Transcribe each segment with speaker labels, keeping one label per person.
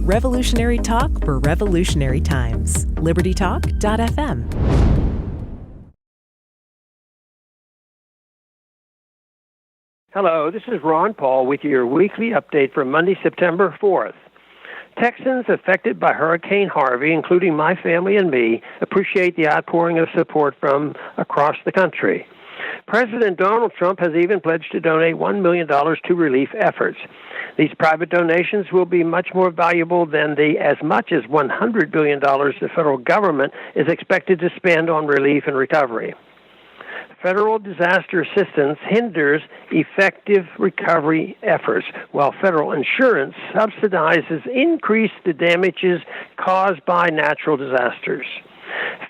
Speaker 1: Revolutionary talk for revolutionary times. LibertyTalk.fm.
Speaker 2: Hello, this is Ron Paul with your weekly update for Monday, September 4th. Texans affected by Hurricane Harvey, including my family and me, appreciate the outpouring of support from across the country. President Donald Trump has even pledged to donate $1 million to relief efforts. These private donations will be much more valuable than the as much as $100 billion the federal government is expected to spend on relief and recovery. Federal disaster assistance hinders effective recovery efforts, while federal insurance subsidizes the damages caused by natural disasters.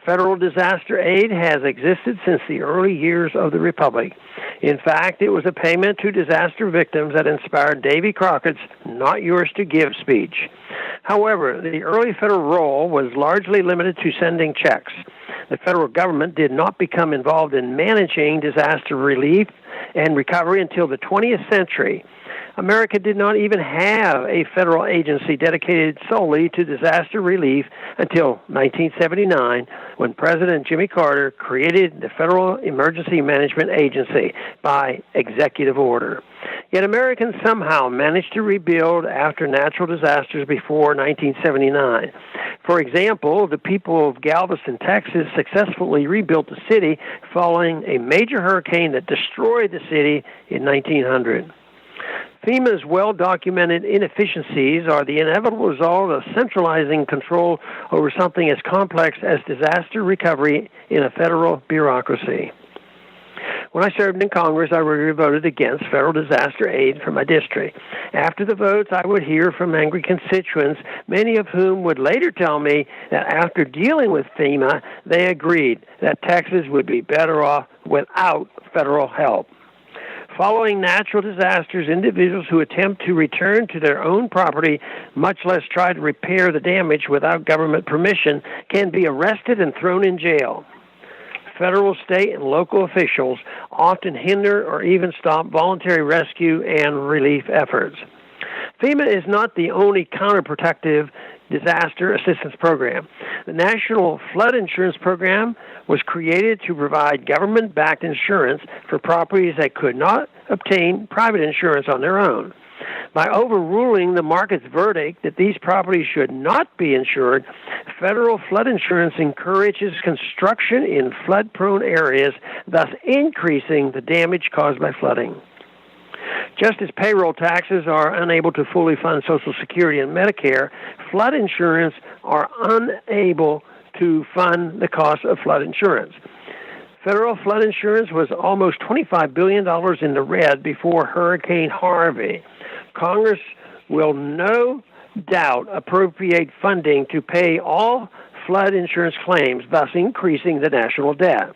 Speaker 2: Federal disaster aid has existed since the early years of the Republic. In fact, it was a payment to disaster victims that inspired Davy Crockett's "Not Yours to Give" speech. However, the early federal role was largely limited to sending checks. The federal government did not become involved in managing disaster relief and recovery until the 20th century. America did not even have a federal agency dedicated solely to disaster relief until 1979, when President Jimmy Carter created the Federal Emergency Management Agency by executive order. Yet Americans somehow managed to rebuild after natural disasters before 1979. For example, the people of Galveston, Texas, successfully rebuilt the city following a major hurricane that destroyed the city in 1900. FEMA's well-documented inefficiencies are the inevitable result of centralizing control over something as complex as disaster recovery in a federal bureaucracy. When I served in Congress, I voted against federal disaster aid for my district. After the votes, I would hear from angry constituents, many of whom would later tell me that after dealing with FEMA, they agreed that Texas would be better off without federal help. Following natural disasters, individuals who attempt to return to their own property, much less try to repair the damage without government permission, can be arrested and thrown in jail. Federal, state, and local officials often hinder or even stop voluntary rescue and relief efforts. FEMA is not the only counterprotective disaster assistance program. The National Flood Insurance Program was created to provide government-backed insurance for properties that could not obtain private insurance on their own. By overruling the market's verdict that these properties should not be insured, federal flood insurance encourages construction in flood-prone areas, thus increasing the damage caused by flooding. Just as payroll taxes are unable to fully fund Social Security and Medicare, flood insurance are unable to fund the cost of flood insurance. Federal flood insurance was almost $25 billion in the red before Hurricane Harvey. Congress will no doubt appropriate funding to pay all flood insurance claims, thus increasing the national debt.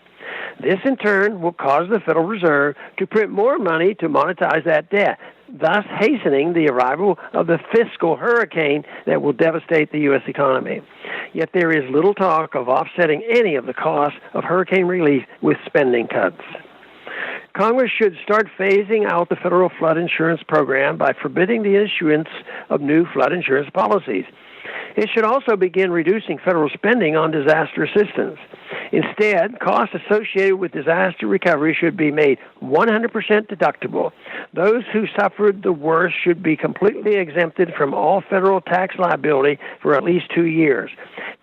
Speaker 2: This, in turn, will cause the Federal Reserve to print more money to monetize that debt, thus hastening the arrival of the fiscal hurricane that will devastate the U.S. economy. Yet there is little talk of offsetting any of the costs of hurricane relief with spending cuts. Congress should start phasing out the federal flood insurance program by forbidding the issuance of new flood insurance policies. It should also begin reducing federal spending on disaster assistance. Instead, costs associated with disaster recovery should be made 100% deductible. Those who suffered the worst should be completely exempted from all federal tax liability for at least 2 years.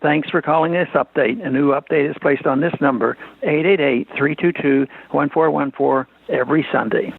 Speaker 2: Thanks for calling this update. A new update is placed on this number, 888-322-1414, every Sunday.